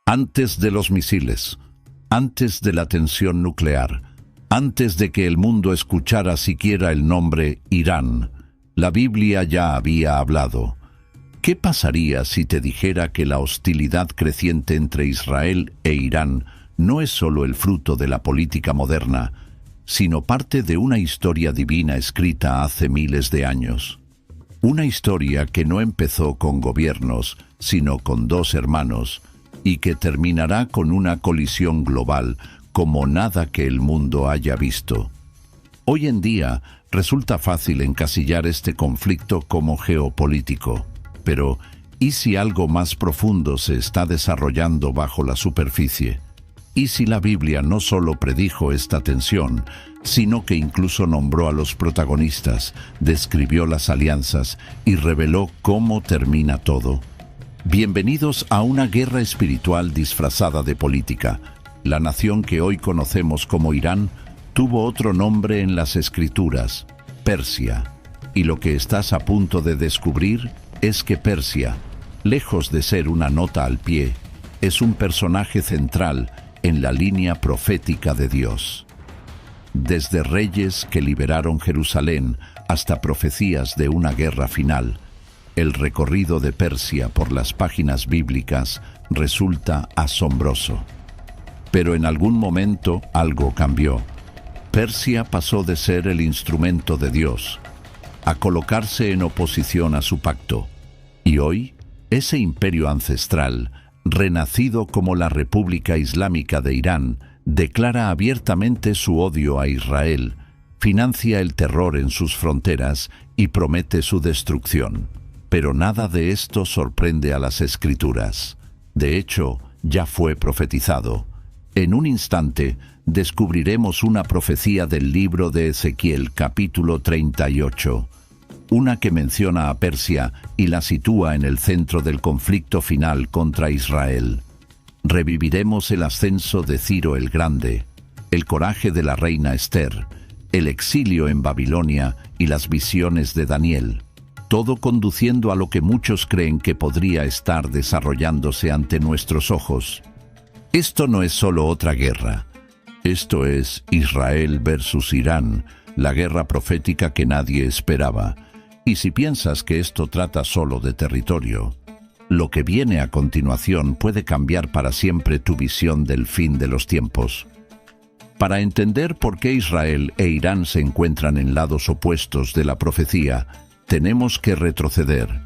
Antes de los misiles, antes de la tensión nuclear, antes de que el mundo escuchara siquiera el nombre Irán, la Biblia ya había hablado. ¿Qué pasaría si te dijera que la hostilidad creciente entre Israel e Irán no es solo el fruto de la política moderna, sino parte de una historia divina escrita hace miles de años? Una historia que no empezó con gobiernos, sino con dos hermanos, y que terminará con una colisión global como nada que el mundo haya visto. Hoy en día resulta fácil encasillar este conflicto como geopolítico, pero ¿y si algo más profundo se está desarrollando bajo la superficie? ¿Y si la Biblia no solo predijo esta tensión, sino que incluso nombró a los protagonistas, describió las alianzas y reveló cómo termina todo? Bienvenidos a una guerra espiritual disfrazada de política. La nación que hoy conocemos como Irán tuvo otro nombre en las Escrituras, Persia. Y lo que estás a punto de descubrir es que Persia, lejos de ser una nota al pie, es un personaje central en la línea profética de Dios. Desde reyes que liberaron Jerusalén hasta profecías de una guerra final, el recorrido de Persia por las páginas bíblicas resulta asombroso. Pero en algún momento algo cambió. Persia pasó de ser el instrumento de Dios a colocarse en oposición a su pacto. Y hoy, ese imperio ancestral, renacido como la República Islámica de Irán, declara abiertamente su odio a Israel, financia el terror en sus fronteras y promete su destrucción. Pero nada de esto sorprende a las Escrituras. De hecho, ya fue profetizado. En un instante, descubriremos una profecía del libro de Ezequiel, capítulo 38, una que menciona a Persia y la sitúa en el centro del conflicto final contra Israel. Reviviremos el ascenso de Ciro el Grande, el coraje de la reina Esther, el exilio en Babilonia y las visiones de Daniel, todo conduciendo a lo que muchos creen que podría estar desarrollándose ante nuestros ojos. Esto no es solo otra guerra. Esto es Israel versus Irán, la guerra profética que nadie esperaba. Y si piensas que esto trata solo de territorio, lo que viene a continuación puede cambiar para siempre tu visión del fin de los tiempos. Para entender por qué Israel e Irán se encuentran en lados opuestos de la profecía, tenemos que retroceder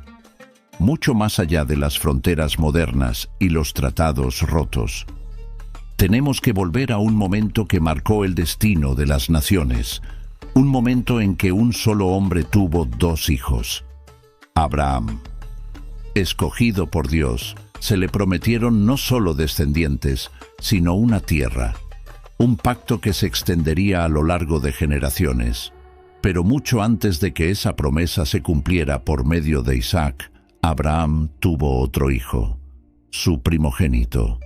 mucho más allá de las fronteras modernas y los tratados rotos. Tenemos que volver a un momento que marcó el destino de las naciones, un momento en que un solo hombre tuvo dos hijos. Abraham. Escogido por Dios, se le prometieron no solo descendientes, sino una tierra, un pacto que se extendería a lo largo de generaciones. Pero mucho antes de que esa promesa se cumpliera por medio de Isaac, Abraham tuvo otro hijo, su primogénito,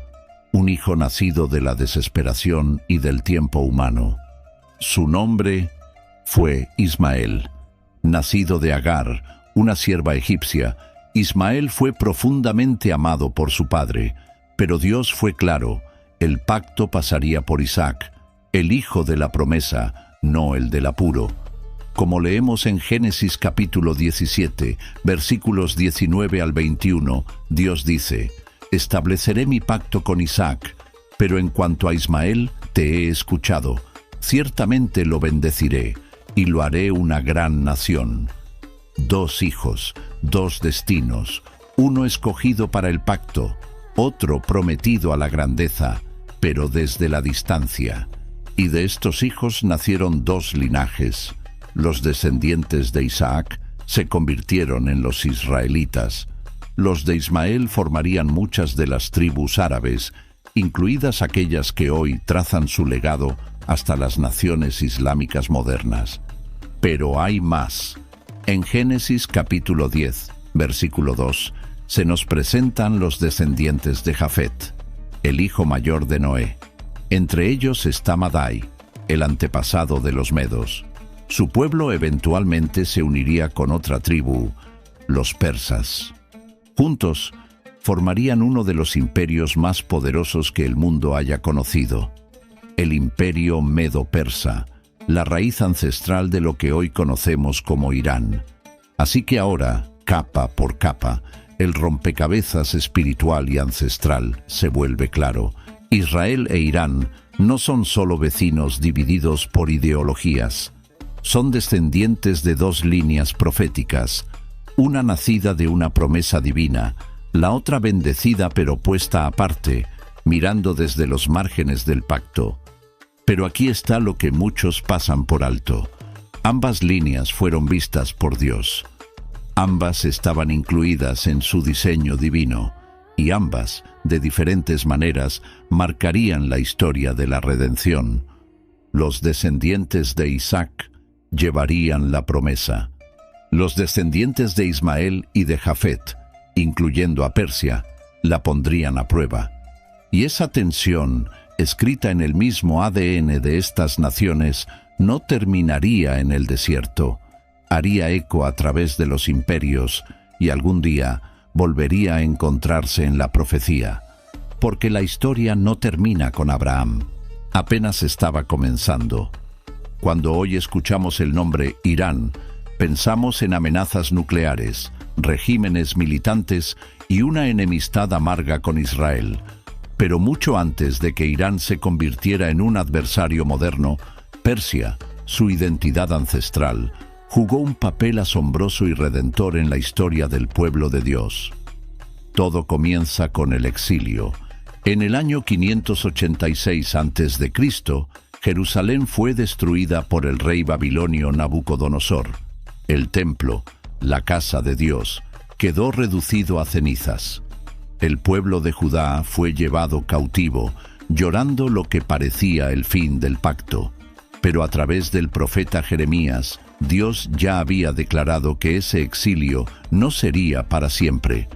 un hijo nacido de la desesperación y del tiempo humano. Su nombre fue Ismael. Nacido de Agar, una sierva egipcia, Ismael fue profundamente amado por su padre, pero Dios fue claro, el pacto pasaría por Isaac, el hijo de la promesa, no el del apuro. Como leemos en Génesis capítulo 17, versículos 19 al 21, Dios dice: «Estableceré mi pacto con Isaac, pero en cuanto a Ismael, te he escuchado. Ciertamente lo bendeciré, y lo haré una gran nación». Dos hijos, dos destinos, uno escogido para el pacto, otro prometido a la grandeza, pero desde la distancia. Y de estos hijos nacieron dos linajes. Los descendientes de Isaac se convirtieron en los israelitas. Los de Ismael formarían muchas de las tribus árabes, incluidas aquellas que hoy trazan su legado hasta las naciones islámicas modernas. Pero hay más. En Génesis capítulo 10, versículo 2, se nos presentan los descendientes de Jafet, el hijo mayor de Noé. Entre ellos está Madai, el antepasado de los medos. Su pueblo eventualmente se uniría con otra tribu, los persas. Juntos formarían uno de los imperios más poderosos que el mundo haya conocido. El imperio medo-persa, la raíz ancestral de lo que hoy conocemos como Irán. Así que ahora, capa por capa, el rompecabezas espiritual y ancestral se vuelve claro. Israel e Irán no son solo vecinos divididos por ideologías. Son descendientes de dos líneas proféticas, una nacida de una promesa divina, la otra bendecida pero puesta aparte, mirando desde los márgenes del pacto. Pero aquí está lo que muchos pasan por alto. Ambas líneas fueron vistas por Dios. Ambas estaban incluidas en su diseño divino, y ambas, de diferentes maneras, marcarían la historia de la redención. Los descendientes de Isaac llevarían la promesa. Los descendientes de Ismael y de Jafet, incluyendo a Persia, la pondrían a prueba. Y esa tensión, escrita en el mismo ADN de estas naciones, no terminaría en el desierto. Haría eco a través de los imperios y algún día volvería a encontrarse en la profecía. Porque la historia no termina con Abraham. Apenas estaba comenzando. Cuando hoy escuchamos el nombre Irán, pensamos en amenazas nucleares, regímenes militantes y una enemistad amarga con Israel. Pero mucho antes de que Irán se convirtiera en un adversario moderno, Persia, su identidad ancestral, jugó un papel asombroso y redentor en la historia del pueblo de Dios. Todo comienza con el exilio. En el año 586 a.C., Jerusalén fue destruida por el rey babilonio Nabucodonosor. El templo, la casa de Dios, quedó reducido a cenizas. El pueblo de Judá fue llevado cautivo, llorando lo que parecía el fin del pacto. Pero a través del profeta Jeremías, Dios ya había declarado que ese exilio no sería para siempre.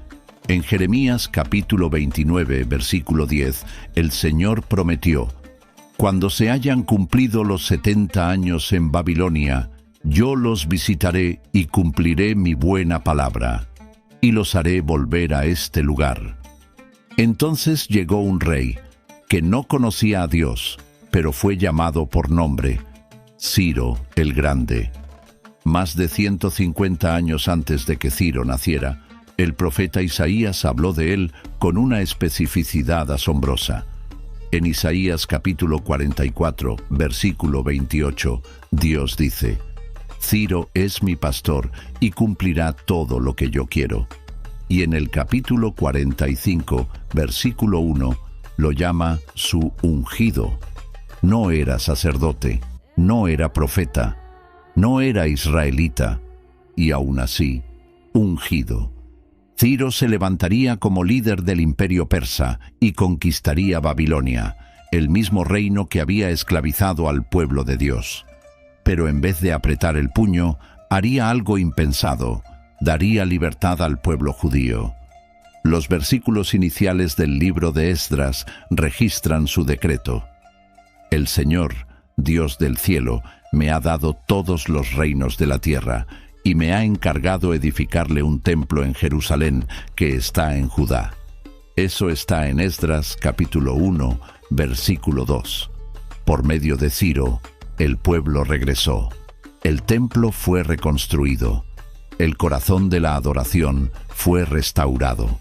En Jeremías capítulo 29, versículo 10, el Señor prometió: «Cuando se hayan cumplido los 70 años en Babilonia, yo los visitaré y cumpliré mi buena palabra, y los haré volver a este lugar». Entonces llegó un rey que no conocía a Dios, pero fue llamado por nombre, Ciro el Grande. Más de 150 años antes de que Ciro naciera, el profeta Isaías habló de él con una especificidad asombrosa. En Isaías capítulo 44, versículo 28, Dios dice: «Ciro es mi pastor y cumplirá todo lo que yo quiero». Y en el capítulo 45, versículo 1, lo llama su ungido. No era sacerdote, no era profeta, no era israelita, y aún así, ungido. Ciro se levantaría como líder del imperio persa y conquistaría Babilonia, el mismo reino que había esclavizado al pueblo de Dios. Pero en vez de apretar el puño, haría algo impensado: daría libertad al pueblo judío. Los versículos iniciales del libro de Esdras registran su decreto: «El Señor, Dios del cielo, me ha dado todos los reinos de la tierra, y me ha encargado edificarle un templo en Jerusalén, que está en Judá». Eso está en Esdras capítulo 1, versículo 2. Por medio de Ciro, el pueblo regresó. El templo fue reconstruido. El corazón de la adoración fue restaurado.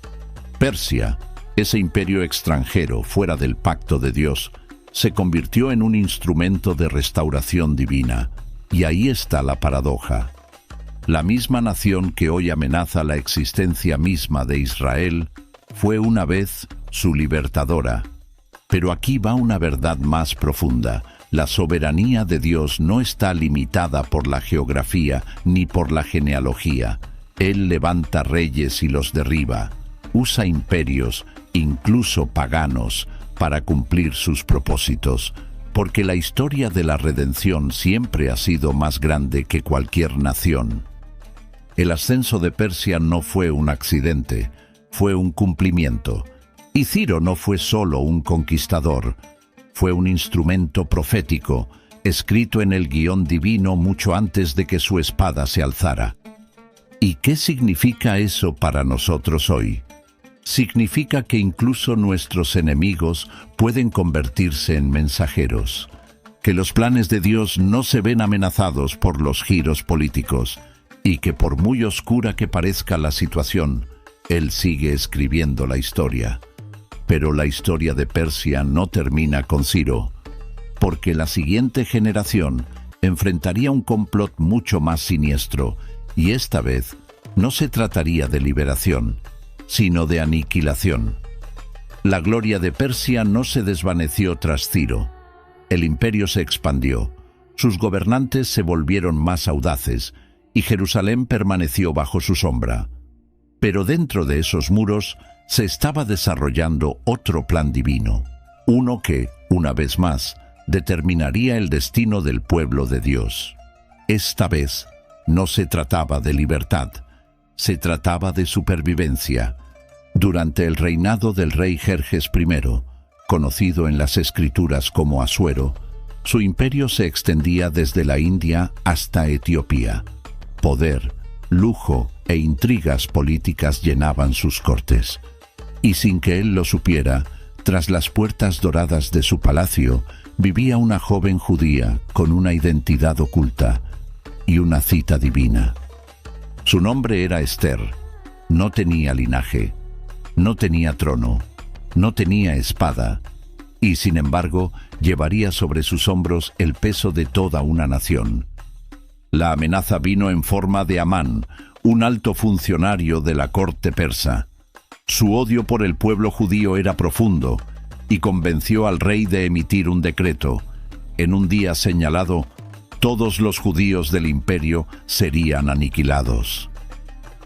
Persia, ese imperio extranjero fuera del pacto de Dios, se convirtió en un instrumento de restauración divina. Y ahí está la paradoja. La misma nación que hoy amenaza la existencia misma de Israel fue una vez su libertadora. Pero aquí va una verdad más profunda. La soberanía de Dios no está limitada por la geografía ni por la genealogía. Él levanta reyes y los derriba. Usa imperios, incluso paganos, para cumplir sus propósitos, porque la historia de la redención siempre ha sido más grande que cualquier nación. El ascenso de Persia no fue un accidente, fue un cumplimiento. Y Ciro no fue solo un conquistador, fue un instrumento profético, escrito en el guión divino mucho antes de que su espada se alzara. ¿Y qué significa eso para nosotros hoy? significa que incluso nuestros enemigos pueden convertirse en mensajeros, que los planes de Dios no se ven amenazados por los giros políticos y que por muy oscura que parezca la situación, Él sigue escribiendo la historia. Pero la historia de Persia no termina con Ciro, porque la siguiente generación enfrentaría un complot mucho más siniestro, y esta vez no se trataría de liberación, sino de aniquilación. La gloria de Persia no se desvaneció tras Ciro. El imperio se expandió, sus gobernantes se volvieron más audaces, y Jerusalén permaneció bajo su sombra. Pero dentro de esos muros se estaba desarrollando otro plan divino, uno que, una vez más, determinaría el destino del pueblo de Dios. Esta vez no se trataba de libertad, se trataba de supervivencia. Durante el reinado del rey Jerjes I, conocido en las escrituras como Asuero, su imperio se extendía desde la India hasta Etiopía. Poder, lujo e intrigas políticas llenaban sus cortes. Y sin que él lo supiera, tras las puertas doradas de su palacio, vivía una joven judía con una identidad oculta y una cita divina. Su nombre era Esther. No tenía linaje, no tenía trono, no tenía espada, y sin embargo llevaría sobre sus hombros el peso de toda una nación. La amenaza vino en forma de Amán, un alto funcionario de la corte persa. Su odio por el pueblo judío era profundo, y convenció al rey de emitir un decreto. En un día señalado, todos los judíos del imperio serían aniquilados.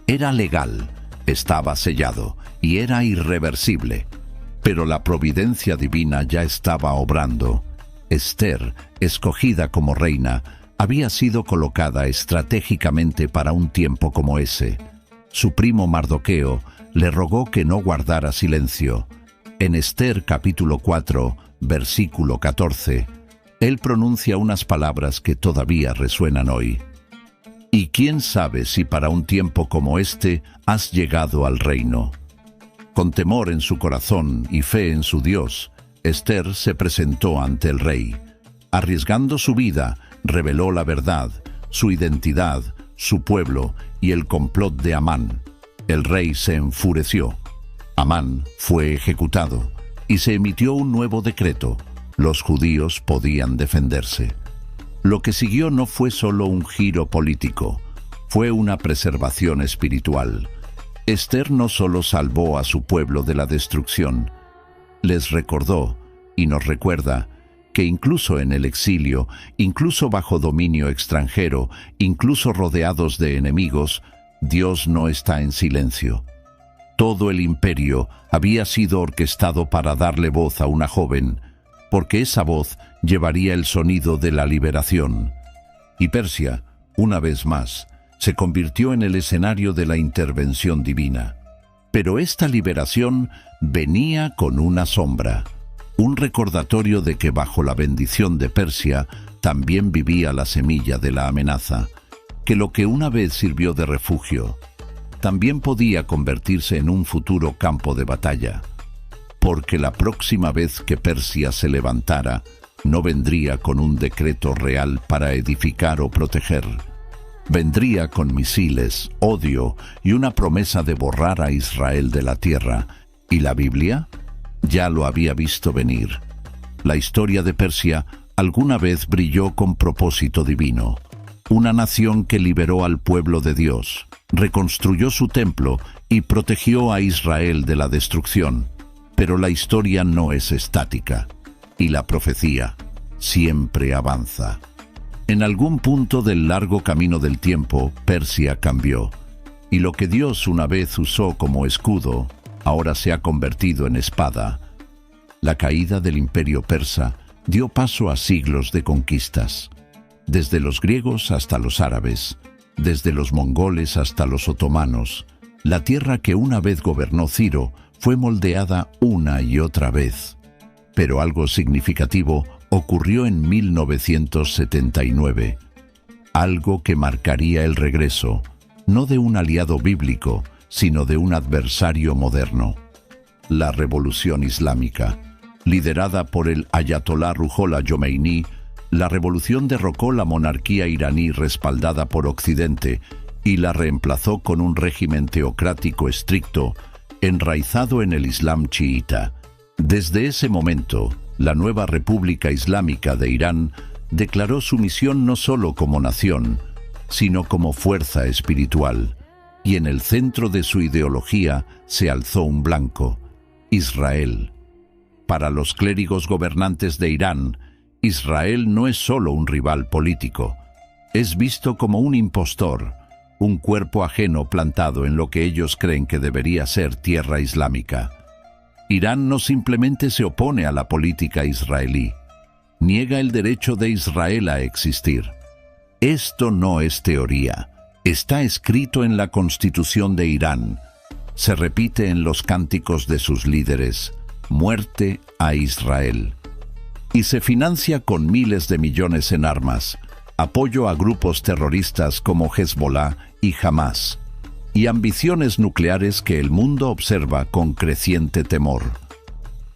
Era legal, estaba sellado, y era irreversible. Pero la providencia divina ya estaba obrando. Esther, escogida como reina, había sido colocada estratégicamente para un tiempo como ese. Su primo Mardoqueo le rogó que no guardara silencio. En Esther capítulo 4, versículo 14, él pronuncia unas palabras que todavía resuenan hoy. Y quién sabe si para un tiempo como este has llegado al reino. Con temor en su corazón y fe en su Dios, Esther se presentó ante el rey. Arriesgando su vida, reveló la verdad, su identidad, su pueblo y el complot de Amán. El rey se enfureció. Amán fue ejecutado y se emitió un nuevo decreto. Los judíos podían defenderse. Lo que siguió no fue solo un giro político, fue una preservación espiritual. Esther no solo salvó a su pueblo de la destrucción, les recordó y nos recuerda que incluso en el exilio, incluso bajo dominio extranjero, incluso rodeados de enemigos, Dios no está en silencio. Todo el imperio había sido orquestado para darle voz a una joven, porque esa voz llevaría el sonido de la liberación. Y Persia, una vez más, se convirtió en el escenario de la intervención divina. Pero esta liberación venía con una sombra, un recordatorio de que bajo la bendición de Persia también vivía la semilla de la amenaza, que lo que una vez sirvió de refugio, también podía convertirse en un futuro campo de batalla, porque la próxima vez que Persia se levantara, no vendría con un decreto real para edificar o proteger. Vendría con misiles, odio y una promesa de borrar a Israel de la tierra. ¿Y la Biblia? Ya lo había visto venir. La historia de Persia alguna vez brilló con propósito divino. Una nación que liberó al pueblo de Dios, reconstruyó su templo y protegió a Israel de la destrucción. Pero la historia no es estática, y la profecía siempre avanza. En algún punto del largo camino del tiempo, Persia cambió, y lo que Dios una vez usó como escudo, ahora se ha convertido en espada. La caída del imperio persa dio paso a siglos de conquistas, desde los griegos hasta los árabes, desde los mongoles hasta los otomanos. La tierra que una vez gobernó Ciro fue moldeada una y otra vez. Pero algo significativo ocurrió en 1979, algo que marcaría el regreso, no de un aliado bíblico, sino de un adversario moderno. la revolución islámica. Liderada por el ayatolá Ruhollah Jomeini, la revolución derrocó la monarquía iraní respaldada por Occidente y la reemplazó con un régimen teocrático estricto, enraizado en el Islam chiita. Desde ese momento, la nueva República Islámica de Irán declaró su misión no solo como nación, sino como fuerza espiritual, y en el centro de su ideología se alzó un blanco: Israel. Para los clérigos gobernantes de Irán, Israel no es solo un rival político, es visto como un impostor, un cuerpo ajeno plantado en lo que ellos creen que debería ser tierra islámica. Irán no simplemente se opone a la política israelí, niega el derecho de Israel a existir. Esto no es teoría, está escrito en la Constitución de Irán, se repite en los cánticos de sus líderes: muerte a Israel. Y se financia con miles de millones en armas, apoyo a grupos terroristas como Hezbollah y Hamas, y ambiciones nucleares que el mundo observa con creciente temor.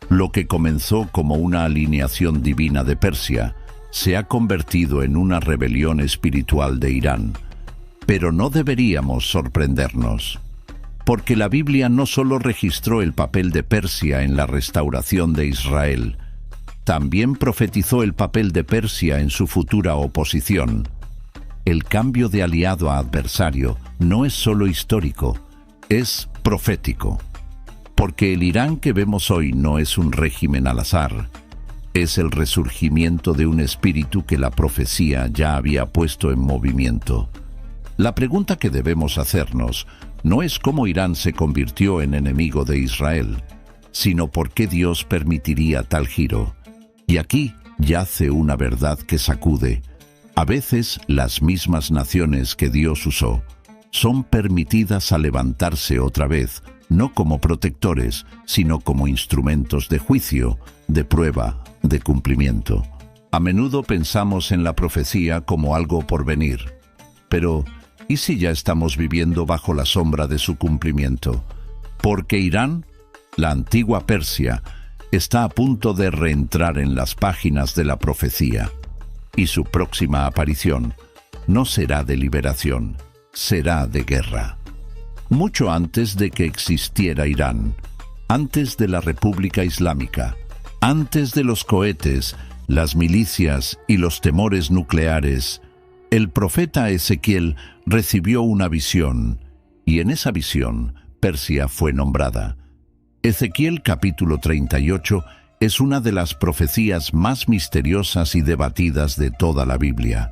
Lo que comenzó como una alineación divina de Persia se ha convertido en una rebelión espiritual de Irán. Pero no deberíamos sorprendernos, porque la Biblia no solo registró el papel de Persia en la restauración de Israel, también profetizó el papel de Persia en su futura oposición. El cambio de aliado a adversario no es solo histórico, es profético. Porque el Irán que vemos hoy no es un régimen al azar, es el resurgimiento de un espíritu que la profecía ya había puesto en movimiento. La pregunta que debemos hacernos no es cómo Irán se convirtió en enemigo de Israel, sino por qué Dios permitiría tal giro. Y aquí yace una verdad que sacude. A veces las mismas naciones que Dios usó son permitidas a levantarse otra vez, no como protectores, sino como instrumentos de juicio, de prueba, de cumplimiento. A menudo pensamos en la profecía como algo por venir. Pero, ¿y si ya estamos viviendo bajo la sombra de su cumplimiento? Porque Irán, la antigua Persia, está a punto de reentrar en las páginas de la profecía, y su próxima aparición no será de liberación, será de guerra. Mucho antes de que existiera Irán, antes de la República Islámica, antes de los cohetes, las milicias y los temores nucleares, el profeta Ezequiel recibió una visión, y en esa visión Persia fue nombrada. Ezequiel capítulo 38 es una de las profecías más misteriosas y debatidas de toda la Biblia.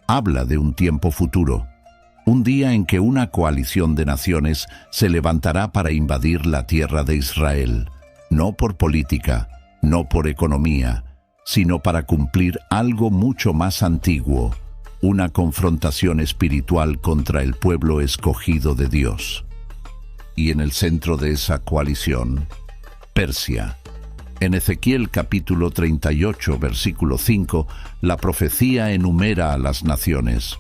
Habla de un tiempo futuro, un día en que una coalición de naciones se levantará para invadir la tierra de Israel, no por política, no por economía, sino para cumplir algo mucho más antiguo, una confrontación espiritual contra el pueblo escogido de Dios. Y en el centro de esa coalición, Persia. En Ezequiel capítulo 38, versículo 5, la profecía enumera a las naciones.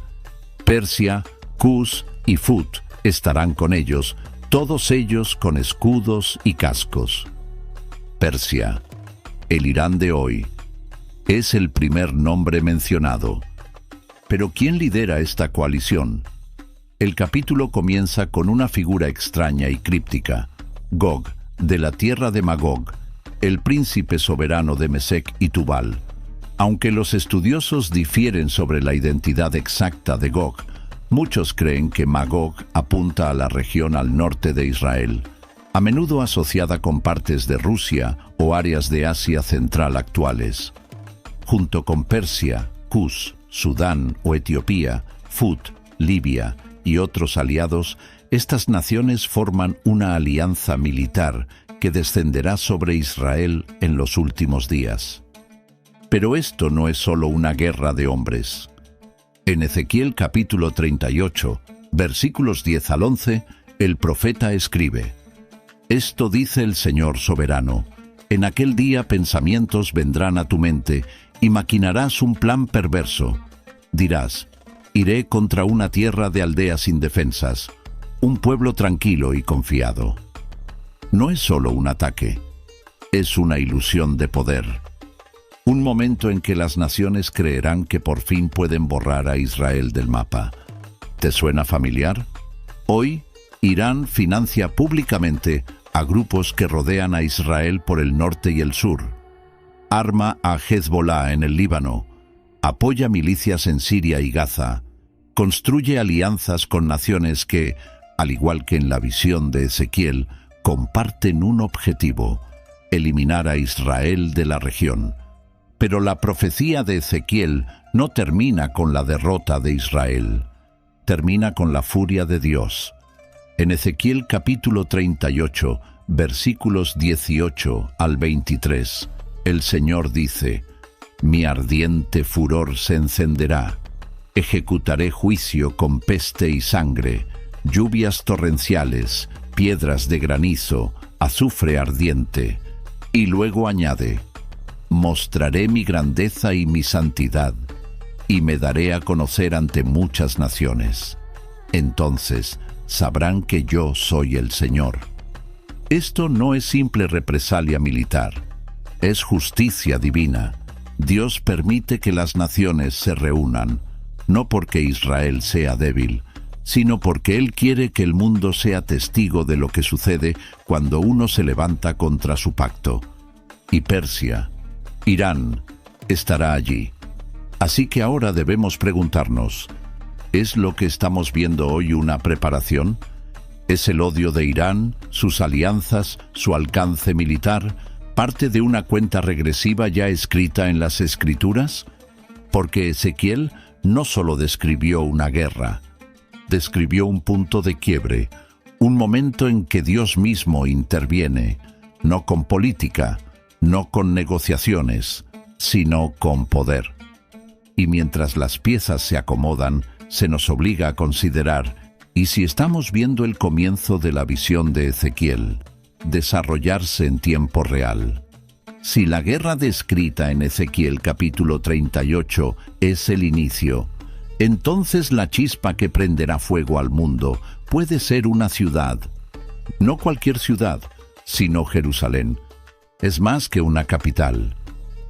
Persia, Cus y Fut estarán con ellos, todos ellos con escudos y cascos. Persia, el Irán de hoy, es el primer nombre mencionado. Pero ¿quién lidera esta coalición? El capítulo comienza con una figura extraña y críptica: Gog, de la tierra de Magog, el príncipe soberano de Mesec y Tubal. Aunque los estudiosos difieren sobre la identidad exacta de Gog, muchos creen que Magog apunta a la región al norte de Israel, a menudo asociada con partes de Rusia o áreas de Asia Central actuales. Junto con Persia, Cus, Sudán o Etiopía, Fut, Libia y otros aliados, estas naciones forman una alianza militar que descenderá sobre Israel en los últimos días. Pero esto no es solo una guerra de hombres. En Ezequiel capítulo 38, versículos 10 al 11, el profeta escribe: Esto dice el Señor soberano: en aquel día pensamientos vendrán a tu mente y maquinarás un plan perverso. Dirás: iré contra una tierra de aldeas indefensas, un pueblo tranquilo y confiado. no es solo un ataque, es una ilusión de poder. Un momento en que las naciones creerán que por fin pueden borrar a Israel del mapa. ¿Te suena familiar? Hoy, Irán financia públicamente a grupos que rodean a Israel por el norte y el sur. Arma a Hezbollah en el Líbano. Apoya milicias en Siria y Gaza. Construye alianzas con naciones que, al igual que en la visión de Ezequiel, comparten un objetivo: eliminar a Israel de la región. Pero la profecía de Ezequiel no termina con la derrota de Israel. Termina con la furia de Dios. En Ezequiel capítulo 38, versículos 18 al 23, el Señor dice: «Mi ardiente furor se encenderá. Ejecutaré juicio con peste y sangre, lluvias torrenciales, piedras de granizo, azufre ardiente». Y luego añade: «Mostraré mi grandeza y mi santidad, y me daré a conocer ante muchas naciones. Entonces sabrán que yo soy el Señor». Esto no es simple represalia militar, es justicia divina. Dios permite que las naciones se reúnan, no porque Israel sea débil, sino porque Él quiere que el mundo sea testigo de lo que sucede cuando uno se levanta contra su pacto. Y Persia, Irán, estará allí. Así que ahora debemos preguntarnos, ¿es lo que estamos viendo hoy una preparación? ¿Es el odio de Irán, sus alianzas, su alcance militar, parte de una cuenta regresiva ya escrita en las Escrituras? Porque Ezequiel no solo describió una guerra, describió un punto de quiebre, un momento en que Dios mismo interviene, no con política, no con negociaciones, sino con poder. Y mientras las piezas se acomodan, se nos obliga a considerar: ¿y si estamos viendo el comienzo de la visión de Ezequiel desarrollarse en tiempo real? Si la guerra descrita en Ezequiel capítulo 38 es el inicio, entonces la chispa que prenderá fuego al mundo puede ser una ciudad. No cualquier ciudad, sino Jerusalén. Es más que una capital,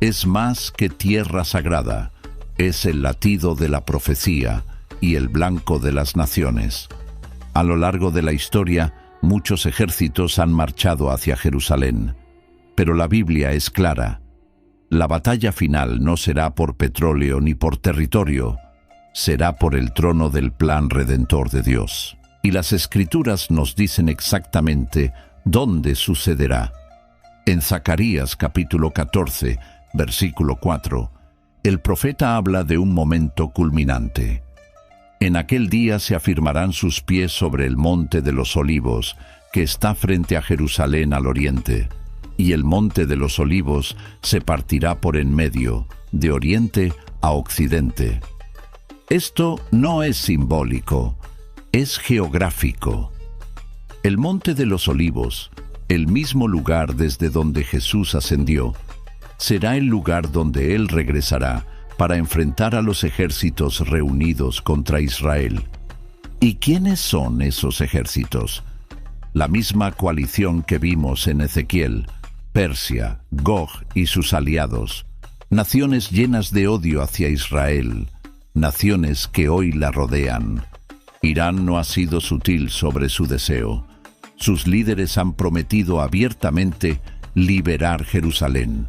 es más que tierra sagrada, es el latido de la profecía y el blanco de las naciones. A lo largo de la historia, muchos ejércitos han marchado hacia Jerusalén, pero la Biblia es clara: la batalla final no será por petróleo ni por territorio, será por el trono del plan redentor de Dios. Y las Escrituras nos dicen exactamente dónde sucederá. En Zacarías capítulo 14, versículo 4, el profeta habla de un momento culminante. En aquel día se afirmarán sus pies sobre el monte de los olivos, que está frente a Jerusalén al oriente, y el monte de los olivos se partirá por en medio, de oriente a occidente. Esto no es simbólico, es geográfico. El monte de los olivos, el mismo lugar desde donde Jesús ascendió, será el lugar donde Él regresará para enfrentar a los ejércitos reunidos contra Israel. ¿Y quiénes son esos ejércitos? La misma coalición que vimos en Ezequiel: Persia, Gog y sus aliados, naciones llenas de odio hacia Israel, naciones que hoy la rodean. Irán no ha sido sutil sobre su deseo. Sus líderes han prometido abiertamente liberar Jerusalén.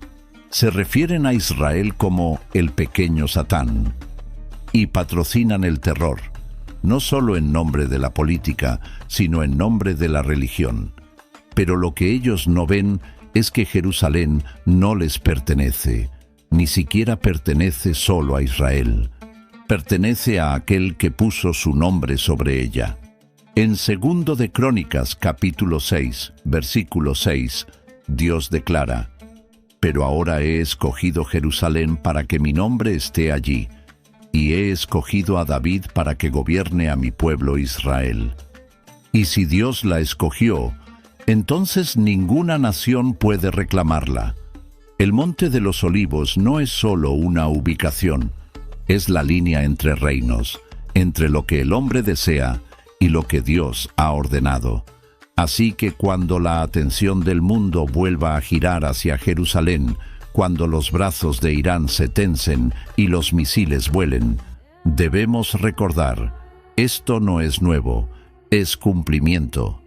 Se refieren a Israel como el pequeño Satán y patrocinan el terror, no solo en nombre de la política, sino en nombre de la religión. Pero lo que ellos no ven es que Jerusalén no les pertenece, ni siquiera pertenece solo a Israel. Pertenece a aquel que puso su nombre sobre ella. En 2 de Crónicas, capítulo 6, versículo 6, Dios declara: «Pero ahora he escogido Jerusalén para que mi nombre esté allí, y he escogido a David para que gobierne a mi pueblo Israel». Y si Dios la escogió, entonces ninguna nación puede reclamarla. El Monte de los Olivos no es solo una ubicación, es la línea entre reinos, entre lo que el hombre desea y lo que Dios ha ordenado. Así que cuando la atención del mundo vuelva a girar hacia Jerusalén, cuando los brazos de Irán se tensen y los misiles vuelen, debemos recordar, esto no es nuevo, es cumplimiento.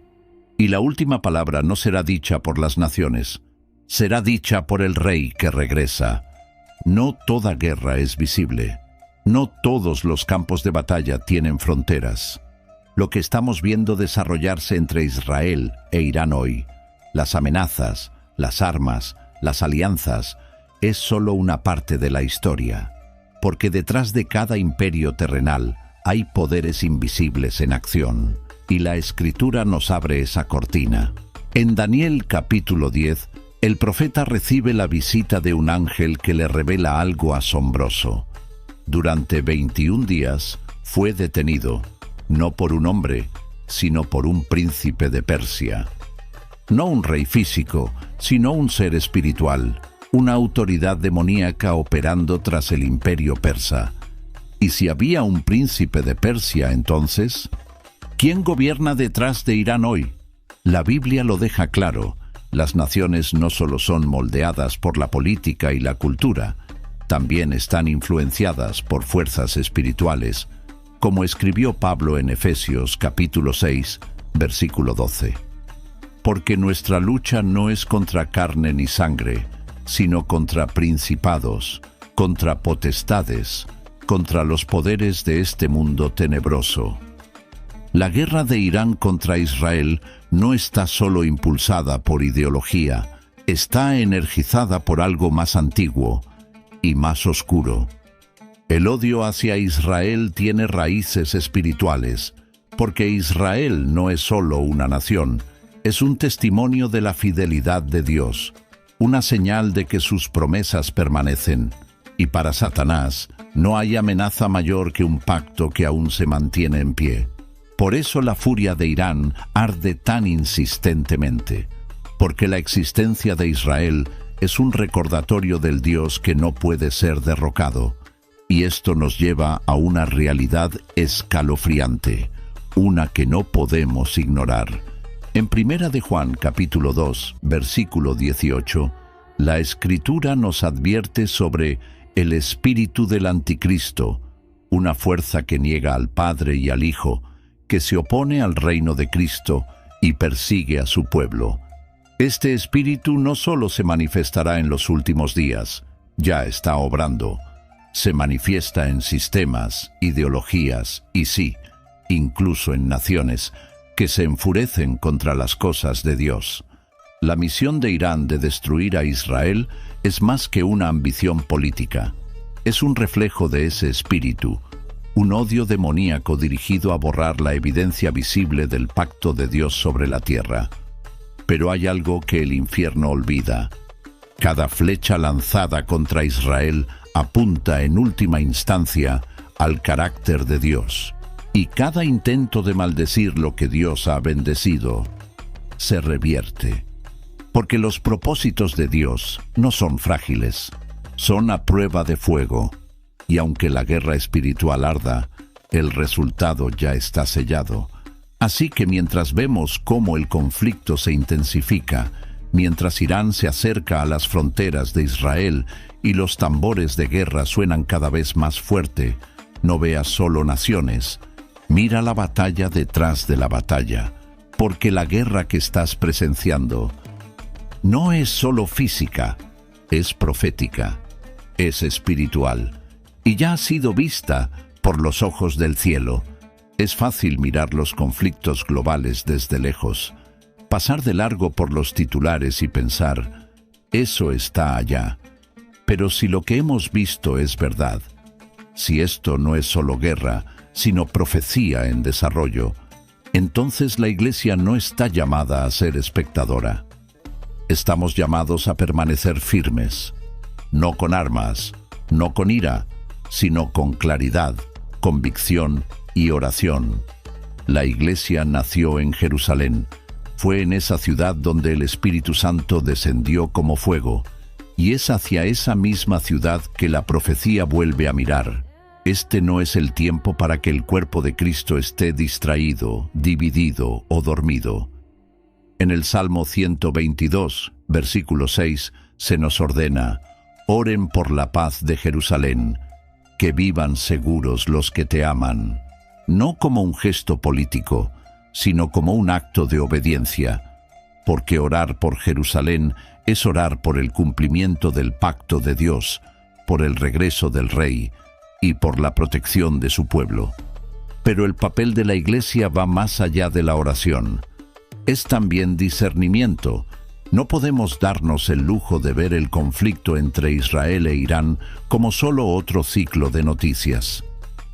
Y la última palabra no será dicha por las naciones, será dicha por el Rey que regresa. No toda guerra es visible, no todos los campos de batalla tienen fronteras. Lo que estamos viendo desarrollarse entre Israel e Irán hoy, las amenazas, las armas, las alianzas, es solo una parte de la historia, porque detrás de cada imperio terrenal hay poderes invisibles en acción, y la Escritura nos abre esa cortina. En Daniel capítulo 10, el profeta recibe la visita de un ángel que le revela algo asombroso. Durante 21 días fue detenido, no por un hombre, sino por un príncipe de Persia. No un rey físico, sino un ser espiritual, una autoridad demoníaca operando tras el imperio persa. Y si había un príncipe de Persia entonces, ¿quién gobierna detrás de Irán hoy? La Biblia lo deja claro. Las naciones no solo son moldeadas por la política y la cultura, también están influenciadas por fuerzas espirituales, como escribió Pablo en Efesios capítulo 6, versículo 12. Porque nuestra lucha no es contra carne ni sangre, sino contra principados, contra potestades, contra los poderes de este mundo tenebroso. La guerra de Irán contra Israel no está solo impulsada por ideología, está energizada por algo más antiguo y más oscuro. El odio hacia Israel tiene raíces espirituales, porque Israel no es solo una nación, es un testimonio de la fidelidad de Dios, una señal de que sus promesas permanecen. Y para Satanás no hay amenaza mayor que un pacto que aún se mantiene en pie. Por eso la furia de Irán arde tan insistentemente, porque la existencia de Israel es un recordatorio del Dios que no puede ser derrocado. Y esto nos lleva a una realidad escalofriante, una que no podemos ignorar. En Primera de Juan capítulo 2, versículo 18, la Escritura nos advierte sobre el espíritu del anticristo, una fuerza que niega al Padre y al Hijo, que se opone al reino de Cristo y persigue a su pueblo. Este espíritu no solo se manifestará en los últimos días, ya está obrando. Se manifiesta en sistemas, ideologías y sí, incluso en naciones que se enfurecen contra las cosas de Dios. La misión de Irán de destruir a Israel es más que una ambición política. Es un reflejo de ese espíritu, un odio demoníaco dirigido a borrar la evidencia visible del pacto de Dios sobre la tierra. Pero hay algo que el infierno olvida. Cada flecha lanzada contra Israel apunta en última instancia al carácter de Dios. Y cada intento de maldecir lo que Dios ha bendecido se revierte. Porque los propósitos de Dios no son frágiles, son a prueba de fuego. Y aunque la guerra espiritual arda, el resultado ya está sellado. Así que mientras vemos cómo el conflicto se intensifica, mientras Irán se acerca a las fronteras de Israel y los tambores de guerra suenan cada vez más fuerte, no veas solo naciones, mira la batalla detrás de la batalla, porque la guerra que estás presenciando no es solo física, es profética, es espiritual. Y ya ha sido vista por los ojos del cielo. Es fácil mirar los conflictos globales desde lejos, pasar de largo por los titulares y pensar, eso está allá. Pero si lo que hemos visto es verdad, si esto no es solo guerra, sino profecía en desarrollo, entonces la Iglesia no está llamada a ser espectadora. Estamos llamados a permanecer firmes, no con armas, no con ira, sino con claridad, convicción y oración. La Iglesia nació en Jerusalén. Fue en esa ciudad donde el Espíritu Santo descendió como fuego, y es hacia esa misma ciudad que la profecía vuelve a mirar. Este no es el tiempo para que el cuerpo de Cristo esté distraído, dividido o dormido. En el Salmo 122, versículo 6, se nos ordena: oren por la paz de Jerusalén, que vivan seguros los que te aman. No como un gesto político, sino como un acto de obediencia, porque orar por Jerusalén es orar por el cumplimiento del pacto de Dios, por el regreso del Rey y por la protección de su pueblo. Pero el papel de la Iglesia va más allá de la oración. Es también discernimiento. No podemos darnos el lujo de ver el conflicto entre Israel e Irán como solo otro ciclo de noticias.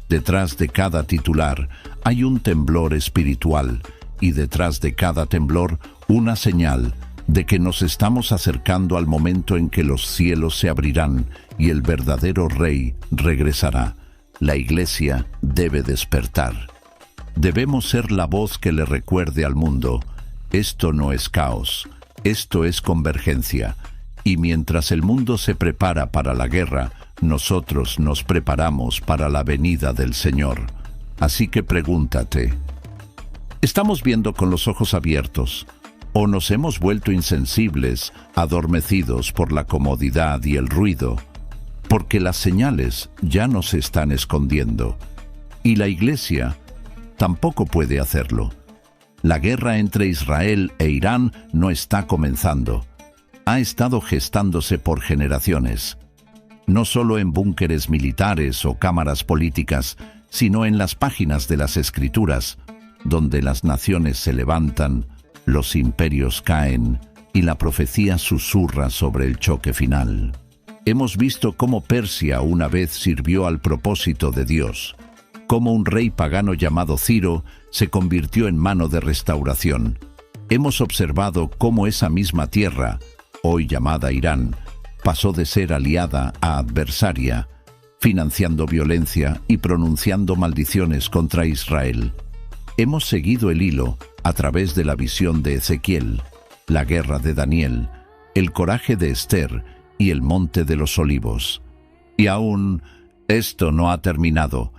Detrás de cada titular hay un temblor espiritual, y detrás de cada temblor una señal de que nos estamos acercando al momento en que los cielos se abrirán y el verdadero Rey regresará. La Iglesia debe despertar. Debemos ser la voz que le recuerde al mundo: esto no es caos, esto es convergencia. Y mientras el mundo se prepara para la guerra, nosotros nos preparamos para la venida del Señor. Así que pregúntate: ¿estamos viendo con los ojos abiertos? ¿O nos hemos vuelto insensibles, adormecidos por la comodidad y el ruido? Porque las señales ya nos están escondiendo. Y la Iglesia tampoco puede hacerlo. La guerra entre Israel e Irán no está comenzando. Ha estado gestándose por generaciones. No solo en búnkeres militares o cámaras políticas, sino en las páginas de las Escrituras, donde las naciones se levantan, los imperios caen y la profecía susurra sobre el choque final. Hemos visto cómo Persia una vez sirvió al propósito de Dios, cómo un rey pagano llamado Ciro se convirtió en mano de restauración. Hemos observado cómo esa misma tierra, hoy llamada Irán, pasó de ser aliada a adversaria, financiando violencia y pronunciando maldiciones contra Israel. Hemos seguido el hilo a través de la visión de Ezequiel, la guerra de Daniel, el coraje de Esther y el monte de los olivos. Y aún esto no ha terminado,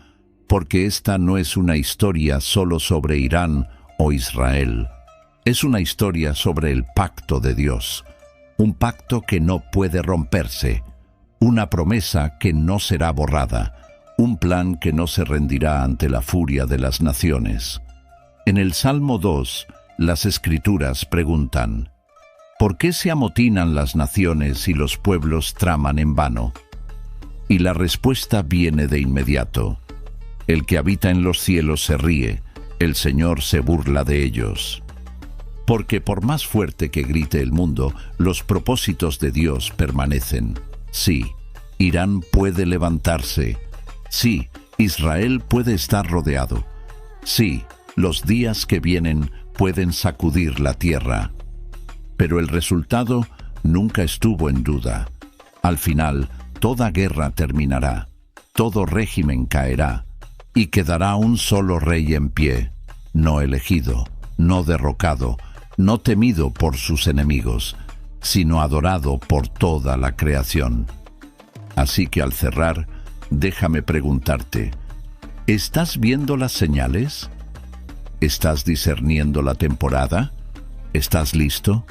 porque esta no es una historia solo sobre Irán o Israel. Es una historia sobre el pacto de Dios, un pacto que no puede romperse, una promesa que no será borrada, un plan que no se rendirá ante la furia de las naciones. En el Salmo 2, las Escrituras preguntan: ¿por qué se amotinan las naciones y los pueblos traman en vano? Y la respuesta viene de inmediato: el que habita en los cielos se ríe, el Señor se burla de ellos. Porque por más fuerte que grite el mundo, los propósitos de Dios permanecen. Sí, Irán puede levantarse. Sí, Israel puede estar rodeado. Sí, los días que vienen pueden sacudir la tierra. Pero el resultado nunca estuvo en duda. Al final, toda guerra terminará, todo régimen caerá, y quedará un solo rey en pie, no elegido, no derrocado, no temido por sus enemigos, sino adorado por toda la creación. Así que al cerrar, déjame preguntarte: ¿estás viendo las señales? ¿Estás discerniendo la temporada? ¿Estás listo?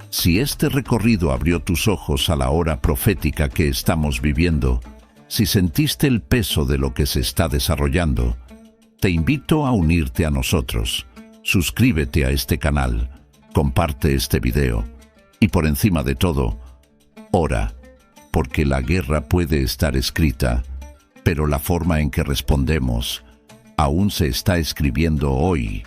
Si este recorrido abrió tus ojos a la hora profética que estamos viviendo, si sentiste el peso de lo que se está desarrollando, te invito a unirte a nosotros. Suscríbete a este canal, comparte este video y por encima de todo, ora, porque la guerra puede estar escrita, pero la forma en que respondemos aún se está escribiendo hoy.